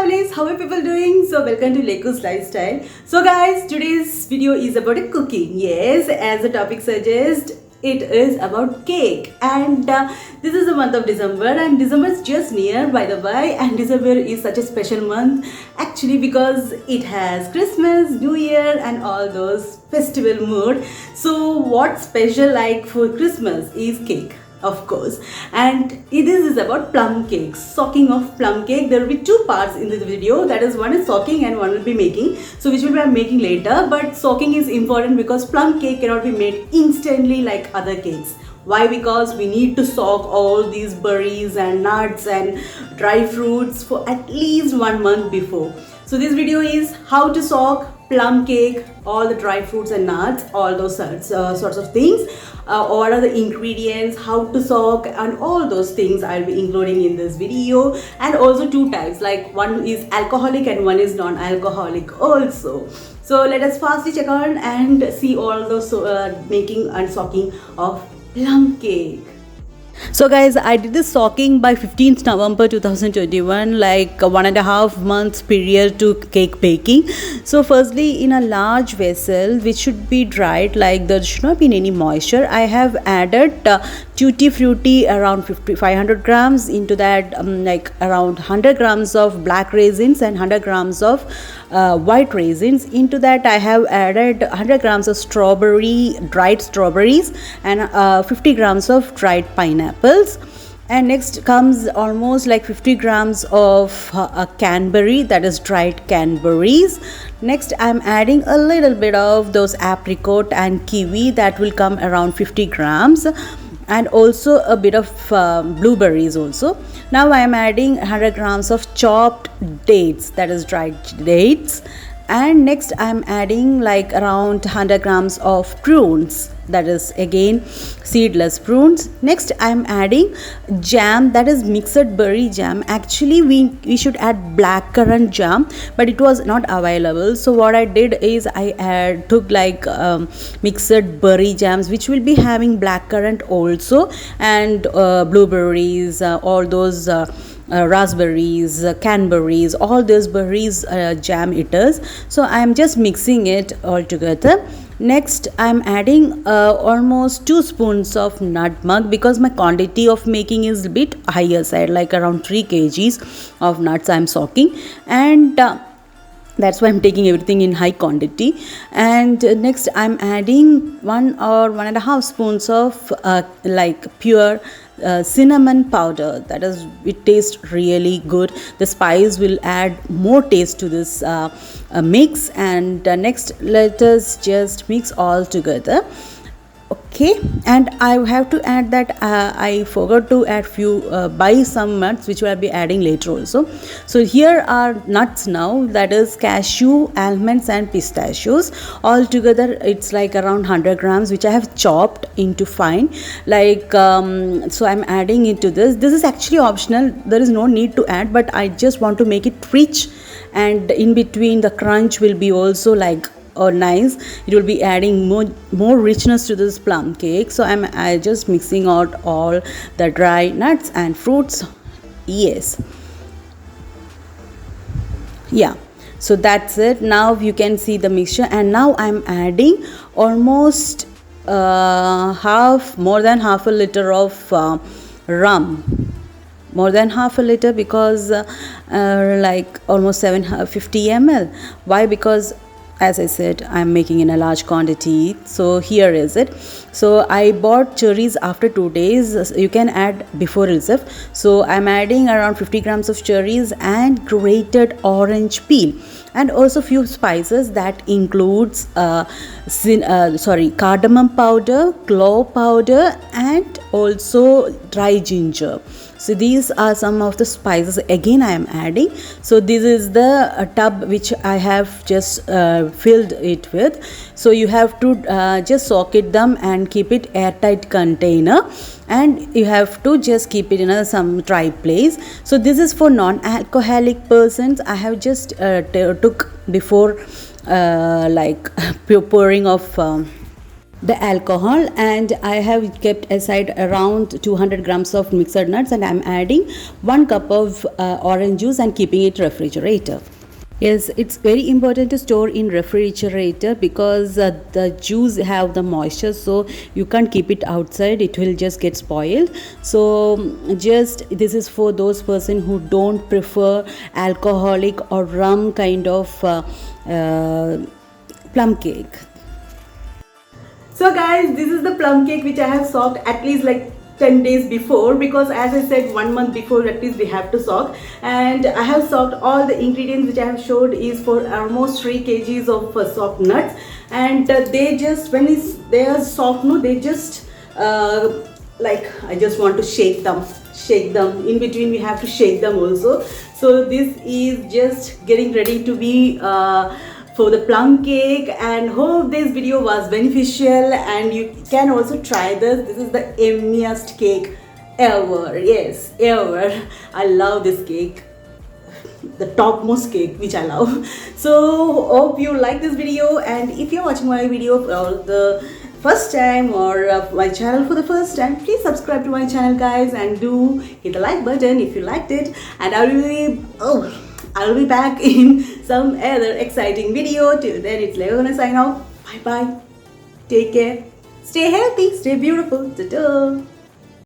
families, how are people doing? So welcome to Leku's Lifestyle. So guys, today's video is about a cooking. Yes, as the topic suggests, it is about cake. And this is the month of December, and December is just near, by the way. And December is such a special month actually because it has Christmas, New Year and all those festival mood. So what's special like for Christmas is cake, of course. And this is about plum cake, soaking of plum cake. There will be two parts in this video, that is, one is soaking and one will be making, so which will be I'm making later. But soaking is important because plum cake cannot be made instantly like other cakes. Why? Because we need to soak all these berries and nuts and dry fruits for at least 1 month before. So this video is how to soak plum cake, all the dry fruits and nuts, all those sorts of things. What are the ingredients, how to soak, and all those things I'll be including in this video. And also two types, like one is alcoholic and one is non-alcoholic also. So let us fastly check on and see all those making and soaking of plum cake. So guys, I did this soaking by 15th November 2021, like 1.5 months period to cake baking. So firstly, in a large vessel which should be dried, like there should not be any moisture, I have added tutti frutti around 500 grams. Into that like around 100 grams of black raisins and 100 grams of white raisins. Into that I have added 100 grams of dried strawberries and 50 grams of dried pineapples. And next comes almost like 50 grams of canberry, that is dried canberries. Next I'm adding a little bit of those apricot and kiwi, that will come around 50 grams, and also a bit of blueberries also. Now I am adding 100 grams of chopped dates, that is dried dates. And next I am adding like around 100 grams of prunes, that is again seedless prunes. Next I am adding jam, that is mixed berry jam. Actually we should add black currant jam, but it was not available. So what I did is I took like mixed berry jams, which will be having black currant also, and blueberries, all those raspberries, canberries, all those berries jam it is. So I am just mixing it all together. Next I am adding almost 2 spoons of nutmeg, because my quantity of making is a bit higher side, like around 3 kgs of nuts I am soaking, and that's why I'm taking everything in high quantity. And next I'm adding 1 or 1.5 spoons of like pure cinnamon powder, that is, it tastes really good. The spice will add more taste to this mix. And next let us just mix all together. Okay, and I have to add that I forgot to add buy some nuts, which I will be adding later also. So here are nuts now, that is cashew, almonds and pistachios. All together it's like around 100 grams, which I have chopped into fine, like so I'm adding into this. This is actually optional, there is no need to add, but I just want to make it rich, and in between the crunch will be also like nice. It will be adding more richness to this plum cake. So I just mixing out all the dry nuts and fruits. Yes, yeah, so that's it. Now you can see the mixture, and now I'm adding almost more than half a liter of rum, more than half a liter, because like almost 750 ml. Why? Because as I said, I'm making in a large quantity. So here is it. So I bought cherries after 2 days. You can add before itself. So I'm adding around 50 grams of cherries and grated orange peel, and also few spices that includes cardamom powder, clove powder, and also dry ginger. So these are some of the spices again I am adding. So this is the tub which I have just filled it with. So you have to just soak it them and keep it airtight container, and you have to just keep it in some dry place. So this is for non-alcoholic persons. I have just took before like pouring of the alcohol, and I have kept aside around 200 grams of mixed nuts, and I'm adding 1 cup of orange juice and keeping it refrigerator. Yes, it's very important to store in refrigerator because the juice have the moisture, so you can't keep it outside, it will just get spoiled. So just this is for those person who don't prefer alcoholic or rum kind of plum cake. So guys, this is the plum cake which I have soaked at least like 10 days before, because as I said 1 month before at least we have to soak, and I have soaked all the ingredients which I have showed is for almost 3 kgs of soaked nuts, and they just when they are soft, no, they just like I just want to shake them in between, we have to shake them also. So this is just getting ready to be for the plum cake, and hope this video was beneficial and you can also try this. This is the yummiest cake ever. Yes, ever. I love this cake, the topmost cake which I love. So hope you like this video, and if you're watching my video for the first time or my channel for the first time, please subscribe to my channel guys, and do hit the like button if you liked it, and I'll be back in some other exciting video. Till then, it's Leo gonna sign off. Bye bye. Take care. Stay healthy. Stay beautiful. Ta-ta.